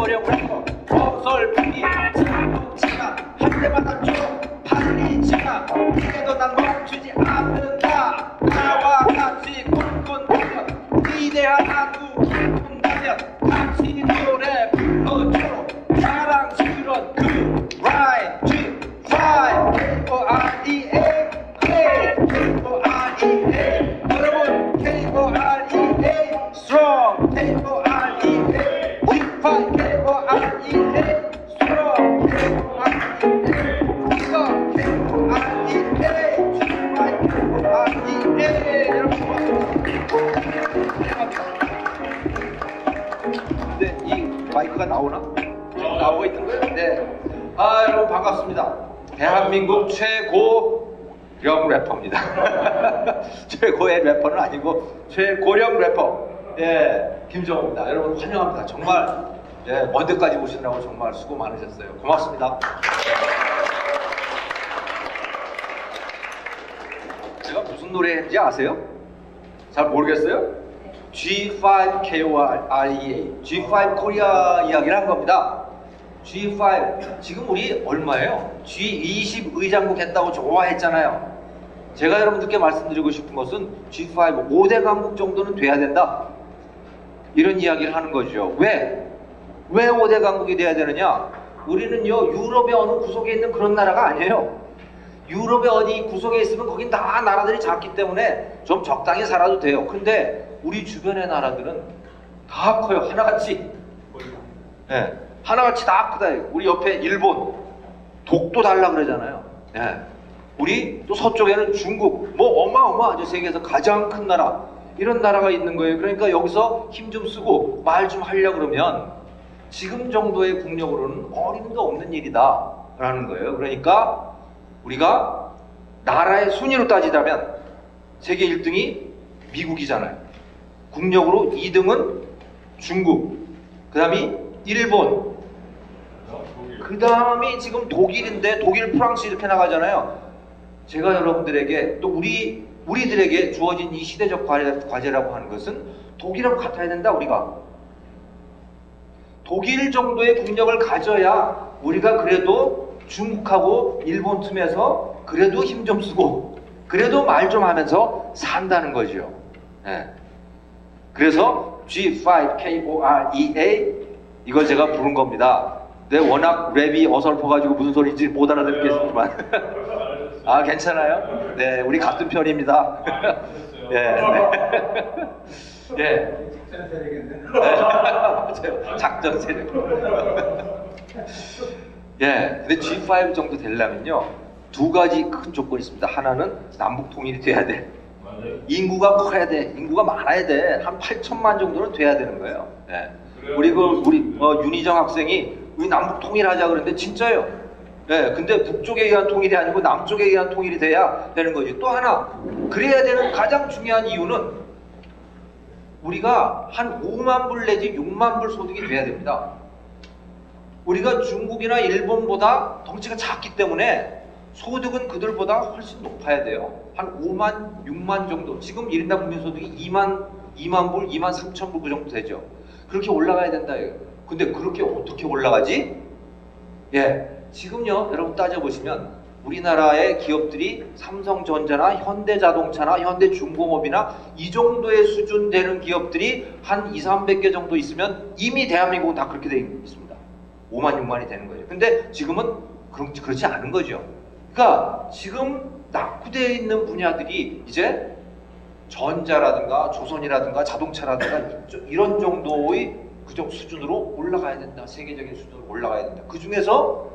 최고령 래퍼 어설프기 자동차가 할 때마다 쭉 팔리지만 그래도 난 멈추지 않는다. 나와 같이 꿈꾼다면 위대한 한국이 온다면 같이 노래 불러줘. 자랑스러운 그 라인 G5 K-O-R-E-A K-O-R-E-A 여러분 K-O-R-E-A strong K-O-R-E-A G5 K-O-R-E-A strong K-O-R-E-A 이거 K-O-R-E-A G5 K-O-R-E-A 여러분 근데 이 마이크가 나오나? 나오고 있는 거예요? 네. 아, 여러분 반갑습니다. 대한민국 최고령 래퍼입니다. 최고의 래퍼는 아니고 최고령 래퍼. 예, 김정호입니다. 여러분 환영합니다. 정말 예, 먼 데까지 오시느라고 정말 수고 많으셨어요. 고맙습니다. 제가 무슨 노래 했는지 아세요? 잘 모르겠어요? G5 KOREA G5 코리아 이야기를 한 겁니다. G5 지금 우리 얼마예요? G20 의장국 했다고 좋아했잖아요. 제가 여러분들께 말씀드리고 싶은 것은 G5 5대 강국 정도는 돼야 된다 이런 이야기를 하는 거죠. 왜 5대 강국이 돼야 되느냐? 우리는요 유럽의 어느 구석에 있는 그런 나라가 아니에요. 유럽의 어디 구석에 있으면 거긴 다 나라들이 작기 때문에 좀 적당히 살아도 돼요. 근데 우리 주변의 나라들은 다 커요. 하나같이. 네. 하나같이 다 크다. 우리 옆에 일본, 독도 달라 그러잖아요. 네. 우리 또 서쪽에는 중국, 뭐 어마어마하죠. 세계에서 가장 큰 나라. 이런 나라가 있는 거예요. 그러니까 여기서 힘 좀 쓰고 말 좀 하려고 그러면 지금 정도의 국력으로는 어림도 없는 일이다 라는 거예요. 그러니까 우리가 나라의 순위로 따지자면 세계 1등이 미국이잖아요. 국력으로 2등은 중국, 그 다음이 일본, 그 다음이 지금 독일인데 독일, 프랑스 이렇게 나가잖아요. 제가 여러분들에게 또 우리들에게 주어진 이 시대적 과제라고 하는 것은 독일하고 같아야 된다. 우리가 독일 정도의 국력을 가져야 우리가 그래도 중국하고 일본 틈에서 그래도 힘 좀 쓰고 그래도 말 좀 하면서 산다는 거죠. 네. 그래서 G5 KOREA 이걸 제가 부른 겁니다. 근데 워낙 랩이 어설퍼가지고 무슨 소리인지 못 알아듣겠지만 아 괜찮아요? 네, 우리 같은 편입니다. 예. 예. 작전 세력인데. 맞아요. 작전 세력. 예. 근데 G5 정도 되려면요 두 가지 큰 조건이 있습니다. 하나는 남북 통일이 돼야 돼. 인구가 커야 돼. 인구가 많아야 돼. 한 8천만 정도는 돼야 되는 거예요. 예. 우리 윤희정 학생이 우리 남북 통일하자 그러는데 진짜요. 예. 근데 북쪽에 의한 통일이 아니고 남쪽에 의한 통일이 돼야 되는 거지. 또 하나 그래야 되는 가장 중요한 이유는 우리가 한 5만 불 내지 6만 불 소득이 돼야 됩니다. 우리가 중국이나 일본보다 덩치가 작기 때문에 소득은 그들보다 훨씬 높아야 돼요. 한 5만, 6만 정도. 지금 1인당 국민소득이 2만 불, 2만 3천 불 그 정도 되죠. 그렇게 올라가야 된다. 근데 그렇게 어떻게 올라가지? 예, 지금요 여러분 따져보시면 우리나라의 기업들이 삼성전자나 현대자동차나 현대중공업이나 이 정도의 수준 되는 기업들이 한 200~300개 정도 있으면 이미 대한민국은 다 그렇게 되어 있습니다. 5만, 6만이 되는 거죠. 근데 지금은 그렇지 않은 거죠. 그러니까 지금 낙후되어 있는 분야들이 이제 전자라든가 조선이라든가 자동차라든가 이런 정도의 그정 수준으로 올라가야 된다. 세계적인 수준으로 올라가야 된다. 그 중에서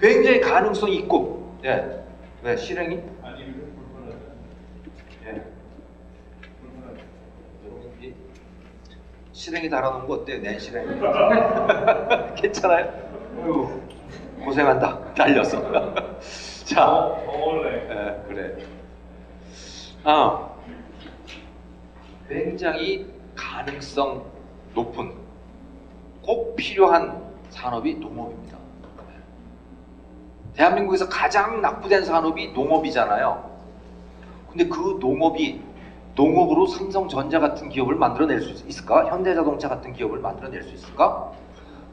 굉장히 가능성이 있고 예. 왜 실행이? 아니 이거 불편하다. 예. 실행이 달아놓은 거 어때요? 내 실행. 괜찮아요? 고생한다. 달려서. 자. 예, 그래. 굉장히 가능성 높은 꼭 필요한 산업이 농업입니다. 대한민국에서 가장 낙후된 산업이 농업이잖아요. 근데 그 농업으로 삼성전자 같은 기업을 만들어낼 수 있을까? 현대자동차 같은 기업을 만들어낼 수 있을까?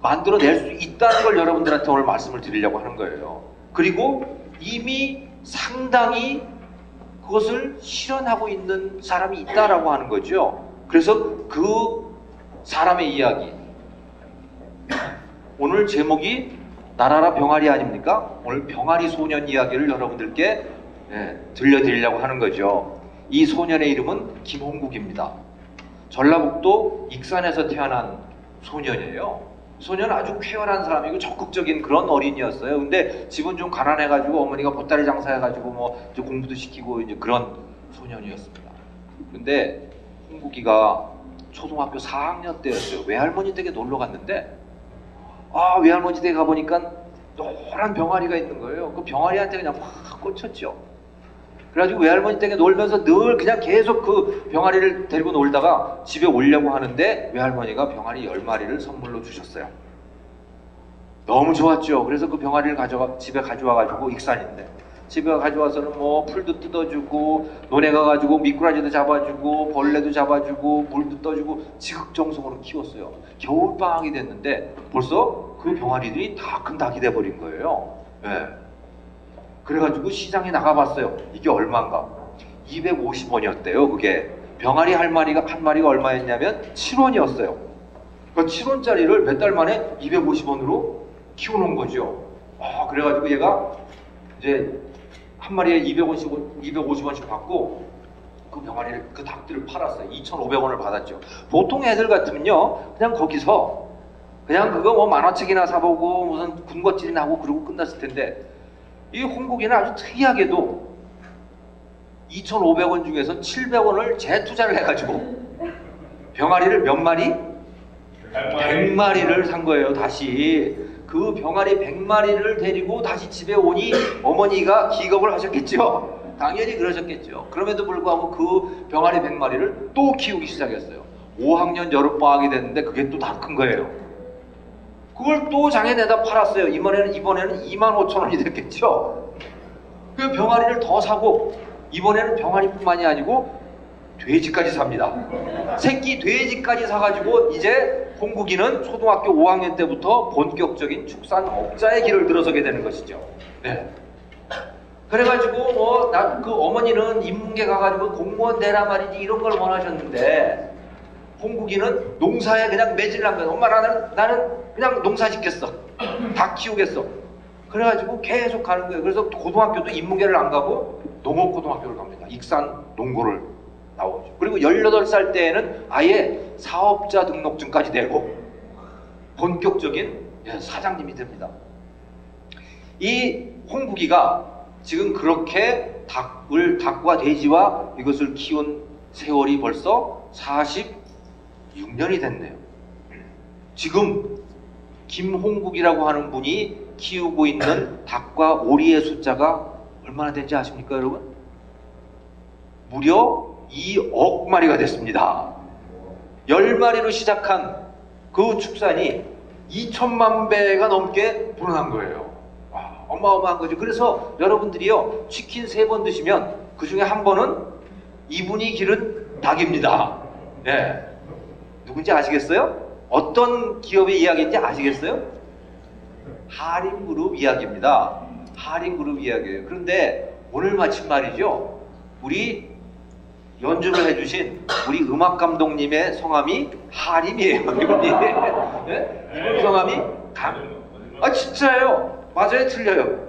만들어낼 수 있다는 걸 여러분들한테 오늘 말씀을 드리려고 하는 거예요. 그리고 이미 상당히 그것을 실현하고 있는 사람이 있다라고 하는 거죠. 그래서 그 사람의 이야기, 오늘 제목이 나라라 병아리 아닙니까? 오늘 병아리 소년 이야기를 여러분들께 들려드리려고 하는 거죠. 이 소년의 이름은 김홍국입니다. 전라북도 익산에서 태어난 소년이에요. 소년은 아주 쾌활한 사람이고 적극적인 그런 어린이였어요. 근데 집은 좀 가난해가지고 어머니가 보따리 장사해가지고 뭐 이제 공부도 시키고 이제 그런 소년이었습니다. 근데 홍국이가 초등학교 4학년 때였어요. 외할머니 댁에 놀러 갔는데 외할머니 댁에 가보니까 노란 병아리가 있는 거예요. 그 병아리한테 그냥 확 꽂혔죠. 그래가지고 외할머니 댁에 놀면서 늘 그냥 계속 그 병아리를 데리고 놀다가 집에 오려고 하는데 외할머니가 병아리 10마리를 선물로 주셨어요. 너무 좋았죠. 그래서 그 병아리를 집에 가져와가지고, 익산인데 집에 가져와서는 뭐 풀도 뜯어주고 논에 가가지고 미꾸라지도 잡아주고 벌레도 잡아주고 물도 떠주고 지극정성으로 키웠어요. 겨울방학이 됐는데 벌써 그 병아리들이 다 큰 닭이 돼버린 거예요. 그래가지고 시장에 나가봤어요. 이게 얼마인가? 250원이었대요. 그게 병아리 한 마리가 얼마였냐면 7원이었어요. 그러니까 7원짜리를 몇 달 만에 250원으로 키워놓은 거죠. 그래가지고 얘가 이제 한 마리에 250원씩 받고 그 병아리를, 그 닭들을 팔았어요. 2,500원을 받았죠. 보통 애들 같으면요 그냥 거기서 그냥 그거 뭐 만화책이나 사보고 무슨 군것질이나 하고 그러고 끝났을 텐데, 이 홍국이는 아주 특이하게도 2,500원 중에서 700원을 재투자를 해가지고 병아리를 몇 마리? 100마리를 산 거예요. 다시 그 병아리 100마리를 데리고 다시 집에 오니 어머니가 기겁을 하셨겠죠. 당연히 그러셨겠죠. 그럼에도 불구하고 그 병아리 100마리를 또 키우기 시작했어요. 5학년 여름방학이 됐는데 그게 또 다 큰 거예요. 그걸 또 장에 내다 팔았어요. 이번에는 25,000원이 됐겠죠. 그 병아리를 더 사고 이번에는 병아리뿐만이 아니고 돼지까지 삽니다. 새끼 돼지까지 사가지고 이제 홍국이는 초등학교 5학년 때부터 본격적인 축산업자의 길을 들어서게 되는 것이죠. 그래가지고 그 어머니는 인문계 가가지고 공무원 되라 말이지 이런 걸 원하셨는데, 홍국이는 농사에 그냥 매진을 한 거예요. 엄마 나는 그냥 농사 짓겠어. 닭 키우겠어. 그래가지고 계속 가는 거예요. 그래서 고등학교도 인문계를 안 가고 농업고등학교를 갑니다. 익산 농고를 나오죠. 그리고 18살 때에는 아예 사업자 등록증까지 내고 본격적인 사장님이 됩니다. 이 홍국이가 지금 그렇게 닭과 돼지와 이것을 키운 세월이 벌써 46년이 됐네요. 지금 김홍국이라고 하는 분이 키우고 있는 닭과 오리의 숫자가 얼마나 된지 아십니까, 여러분? 무려 2억 마리가 됐습니다. 10마리로 시작한 그 축산이 2천만 배가 넘게 불어난 거예요. 어마어마한 거죠. 그래서 여러분들이요, 치킨 3번 드시면 그 중에 한 번은 이분이 기른 닭입니다. 누군지 아시겠어요? 어떤 기업의 이야기인지 아시겠어요? 하림그룹 이야기입니다. 하림그룹 이야기예요. 그런데 오늘 마침 말이죠, 우리 연주를 해주신 우리 음악 감독님의 성함이 하림이에요. 이분이 성함이 진짜예요. 맞아요, 틀려요.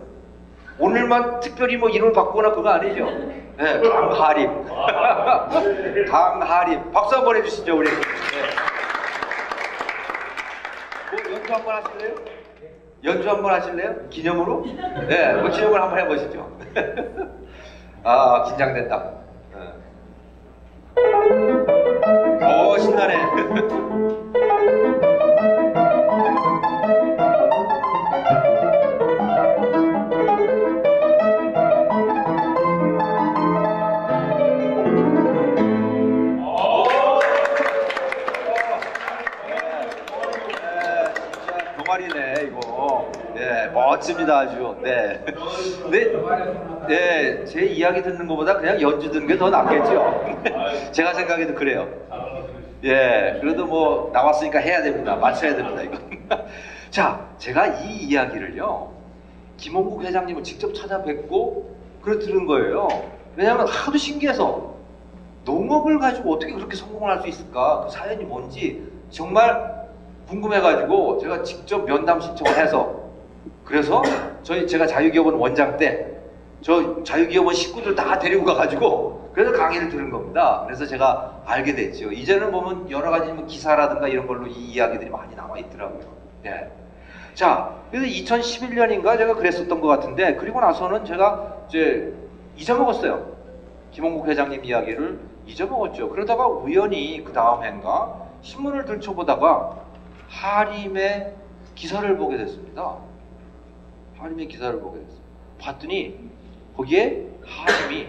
오늘만 특별히 뭐 이름을 바꾸거나 그거 아니죠. 강하림. 강하림. 박수 한번 해주시죠, 우리. 뭐 연주 한번 하실래요? 연주 한번 하실래요? 기념으로? 뭐 기념으로 한번 해보시죠. 긴장된다. 신나네. 병아리네 이거. 멋집니다 아주. 근데 제 이야기 듣는 것보다 그냥 연주 듣는 게 더 낫겠죠. 제가 생각해도 그래요. 그래도 뭐 나왔으니까 해야 됩니다. 맞춰야 됩니다 이거. 자, 제가 이 이야기를요, 김홍국 회장님을 직접 찾아뵙고 그래 들은 거예요. 왜냐하면 하도 신기해서 농업을 가지고 어떻게 그렇게 성공을 할 수 있을까? 그 사연이 뭔지 정말 궁금해가지고 제가 직접 면담 신청을 해서, 그래서 제가 자유기업원 원장 때 저 자유기업원 식구들 다 데리고 가가지고 그래서 강의를 들은 겁니다. 그래서 제가 알게 됐죠. 이제는 보면 여러 가지 뭐 기사라든가 이런 걸로 이 이야기들이 많이 나와 있더라고요. 예. 자, 그래서 2011년인가 제가 그랬었던 것 같은데, 그리고 나서는 제가 이제 잊어먹었어요. 김홍국 회장님 이야기를 잊어먹었죠. 그러다가 우연히 그 다음 해인가 신문을 들춰보다가 하림의 기사를 보게 됐습니다. 하림의 기사를 보게 됐어요. 봤더니 거기에 하림이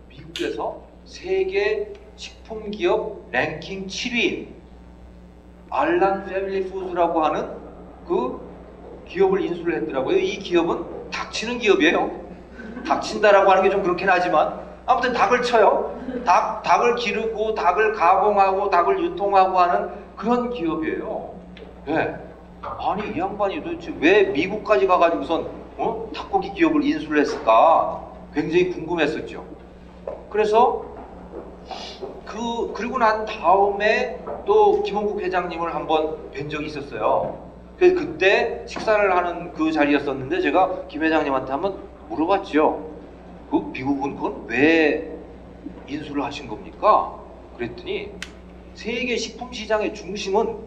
미국에서 세계 식품기업 랭킹 7위인 알란 패밀리 푸드라고 하는 그 기업을 인수를 했더라고요. 이 기업은 닭치는 기업이에요. 닭친다라고 하는 게 좀 그렇긴 하지만 아무튼 닭을 쳐요. 닭을 기르고 닭을 가공하고 닭을 유통하고 하는 그런 기업이에요. 네. 아니 이 양반이 도대체 왜 미국까지 가가지고선 닭고기 기업을 인수를 했을까 굉장히 궁금했었죠. 그래서 그리고 난 다음에 또 김홍국 회장님을 한번 뵌 적이 있었어요. 그래서 그때 식사를 하는 그 자리였었는데 제가 김 회장님한테 한번 물어봤죠. 그 미국은 그건 왜 인수를 하신 겁니까? 그랬더니 세계 식품 시장의 중심은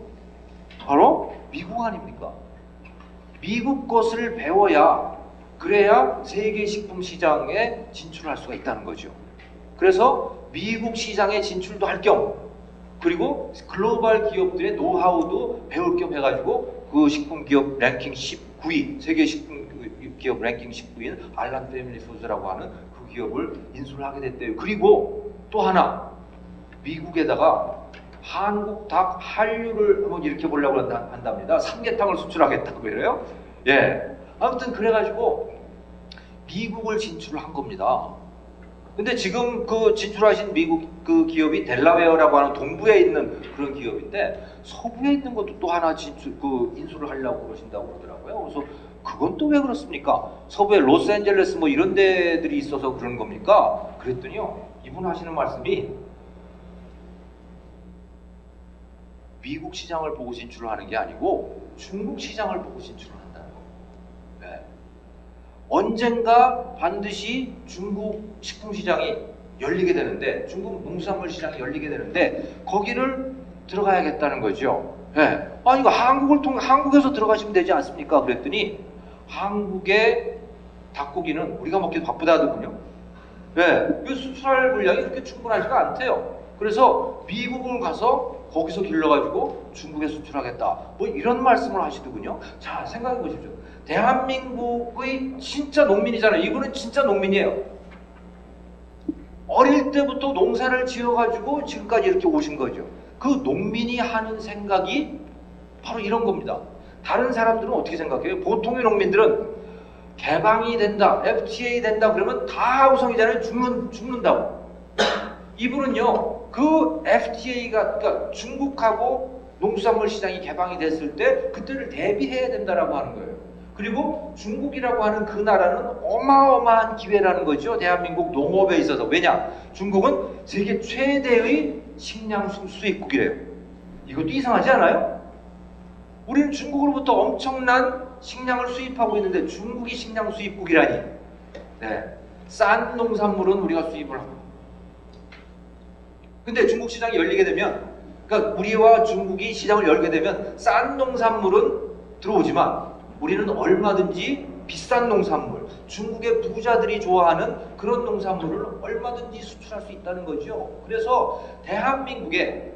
바로 미국 아닙니까? 미국 것을 배워야, 그래야 세계 식품 시장에 진출할 수가 있다는 거죠. 그래서 미국 시장에 진출도 할 겸, 그리고 글로벌 기업들의 노하우도 배울 겸 해가지고 그 식품 기업 랭킹 19위, 세계 식품 기업 랭킹 19위인 알란 패밀리 푸드라고 하는 그 기업을 인수를 하게 됐대요. 그리고 또 하나, 미국에다가 한국 닭 한류를 한번 일으켜보려고 한답니다. 삼계탕을 수출하겠다고 그래요. 예. 아무튼 그래가지고 미국을 진출을 한 겁니다. 근데 지금 그 진출하신 미국 그 기업이 델라웨어라고 하는 동부에 있는 그런 기업인데, 서부에 있는 것도 또 하나 인수를 하려고 그러신다고 그러더라고요. 그래서 그건 또 왜 그렇습니까? 서부에 로스앤젤레스 뭐 이런 데들이 있어서 그런 겁니까? 그랬더니요, 이분 하시는 말씀이 미국 시장을 보고 진출을 하는 게 아니고 중국 시장을 보고 진출을 한다는 거예요. 네. 언젠가 반드시 중국 식품 시장이 열리게 되는데, 중국 농수산물 시장이 열리게 되는데 거기를 들어가야겠다는 거죠. 네. 아, 이거 한국에서 들어가시면 되지 않습니까? 그랬더니 한국의 닭고기는 우리가 먹기 바쁘다더군요. 네. 수출할 물량이 그렇게 충분하지가 않대요. 그래서 미국을 가서 거기서 길러가지고 중국에 수출하겠다, 뭐 이런 말씀을 하시더군요. 자, 생각해 보십시오. 대한민국의 진짜 농민이잖아요. 이분은 진짜 농민이에요. 어릴 때부터 농사를 지어가지고 지금까지 이렇게 오신 거죠. 그 농민이 하는 생각이 바로 이런 겁니다. 다른 사람들은 어떻게 생각해요? 보통의 농민들은 개방이 된다, FTA 된다 그러면 다 우성이잖아요. 죽는다고. 이분은요, 그 FTA가, 그러니까 중국하고 농수산물 시장이 개방이 됐을 때 그때를 대비해야 된다라고 하는 거예요. 그리고 중국이라고 하는 그 나라는 어마어마한 기회라는 거죠. 대한민국 농업에 있어서. 왜냐? 중국은 세계 최대의 식량 수입국이래요. 이것도 이상하지 않아요? 우리는 중국으로부터 엄청난 식량을 수입하고 있는데 중국이 식량 수입국이라니. 네. 싼 농산물은 우리가 수입을 합니다. 근데 중국 시장이 열리게 되면, 그러니까 우리와 중국이 시장을 열게 되면 싼 농산물은 들어오지만 우리는 얼마든지 비싼 농산물, 중국의 부자들이 좋아하는 그런 농산물을 얼마든지 수출할 수 있다는 거죠. 그래서 대한민국의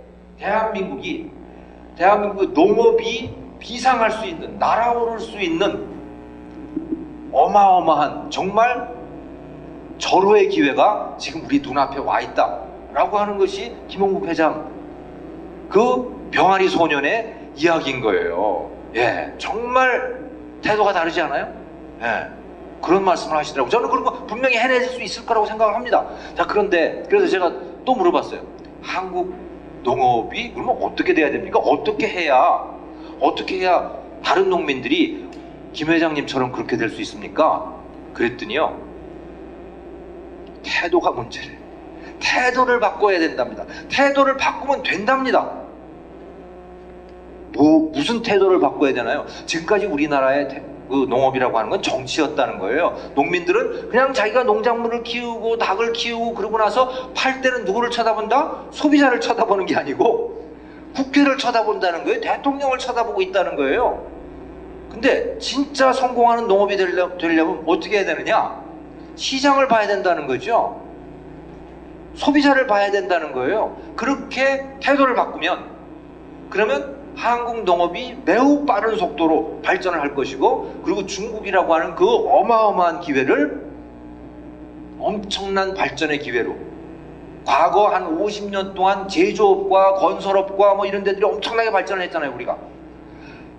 농업이 비상할 수 있는, 날아오를 수 있는 어마어마한 정말 절호의 기회가 지금 우리 눈앞에 와 있다 라고 하는 것이 김홍국 회장 그 병아리 소년의 이야기인 거예요. 예, 정말 태도가 다르지 않아요? 예, 그런 말씀을 하시더라고요. 저는 그런 거 분명히 해내실 수 있을 거라고 생각을 합니다. 자, 그런데 그래서 제가 또 물어봤어요. 한국 농업이 그러면 어떻게 돼야 됩니까? 어떻게 해야 다른 농민들이 김 회장님처럼 그렇게 될 수 있습니까? 그랬더니요, 태도가 문제래. 태도를 바꿔야 된답니다. 태도를 바꾸면 된답니다. 무슨 태도를 바꿔야 되나요? 지금까지 우리나라의 그 농업이라고 하는 건 정치였다는 거예요. 농민들은 그냥 자기가 농작물을 키우고 닭을 키우고 그러고 나서 팔 때는 누구를 쳐다본다? 소비자를 쳐다보는 게 아니고 국회를 쳐다본다는 거예요. 대통령을 쳐다보고 있다는 거예요. 근데 진짜 성공하는 농업이 되려면 어떻게 해야 되느냐? 시장을 봐야 된다는 거죠. 소비자를 봐야 된다는 거예요. 그렇게 태도를 바꾸면, 그러면 한국 농업이 매우 빠른 속도로 발전을 할 것이고, 그리고 중국이라고 하는 그 어마어마한 기회를 엄청난 발전의 기회로, 과거 한 50년 동안 제조업과 건설업과 뭐 이런 데들이 엄청나게 발전을 했잖아요, 우리가.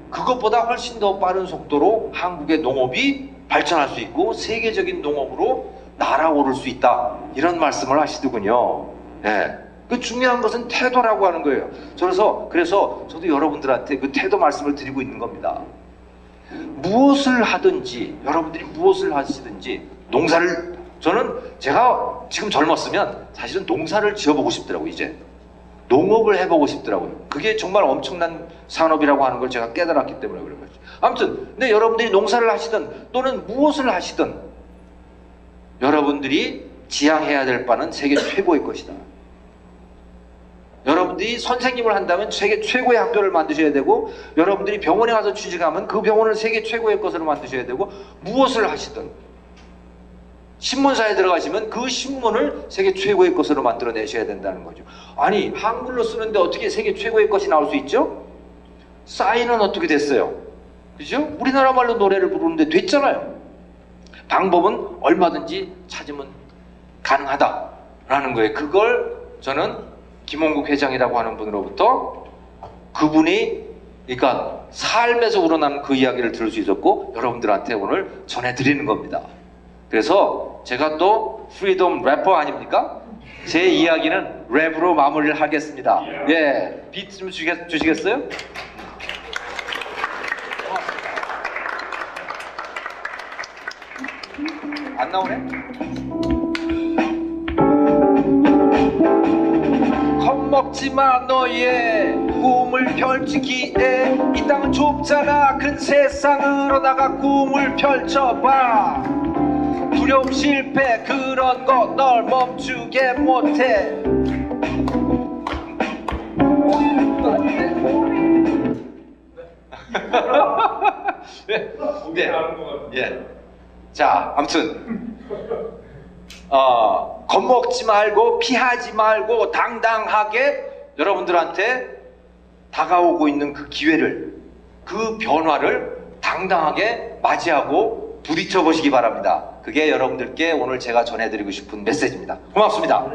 그것보다 훨씬 더 빠른 속도로 한국의 농업이 발전할 수 있고 세계적인 농업으로 날아오를 수 있다, 이런 말씀을 하시더군요. 예. 그 중요한 것은 태도라고 하는 거예요. 그래서 저도 여러분들한테 그 태도 말씀을 드리고 있는 겁니다. 무엇을 하든지, 여러분들이 무엇을 하시든지, 제가 지금 젊었으면 사실은 농사를 지어보고 싶더라고요. 이제 농업을 해보고 싶더라고요. 그게 정말 엄청난 산업이라고 하는 걸 제가 깨달았기 때문에 그런 거죠. 아무튼 근데 여러분들이 농사를 하시든 또는 무엇을 하시든 여러분들이 지향해야 될 바는 세계 최고의 것이다. 여러분들이 선생님을 한다면 세계 최고의 학교를 만드셔야 되고, 여러분들이 병원에 가서 취직하면 그 병원을 세계 최고의 것으로 만드셔야 되고, 무엇을 하시든 신문사에 들어가시면 그 신문을 세계 최고의 것으로 만들어내셔야 된다는 거죠. 아니, 한글로 쓰는데 어떻게 세계 최고의 것이 나올 수 있죠? 싸이는 어떻게 됐어요? 그죠? 우리나라 말로 노래를 부르는데 됐잖아요. 방법은 얼마든지 찾으면 가능하다라는 거예요. 그걸 저는 김홍국 회장이라고 하는 분으로부터, 그분이 그러니까 삶에서 우러나는 그 이야기를 들을 수 있었고 여러분들한테 오늘 전해드리는 겁니다. 그래서 제가 또 프리덤 래퍼 아닙니까? 제 이야기는 랩으로 마무리를 하겠습니다. 예, 비트 좀 주시겠어요? 안 나오네? 겁먹지마, 너의 꿈을 펼치기에 이 땅은 좁잖아. 큰 세상으로 나가 꿈을 펼쳐봐. 두려움, 실패, 그런 거 널 멈추게 못해. 네. 예. 자, 아무튼 겁먹지 말고 피하지 말고 당당하게 여러분들한테 다가오고 있는 그 기회를, 그 변화를 당당하게 맞이하고 부딪혀 보시기 바랍니다. 그게 여러분들께 오늘 제가 전해드리고 싶은 메시지입니다. 고맙습니다.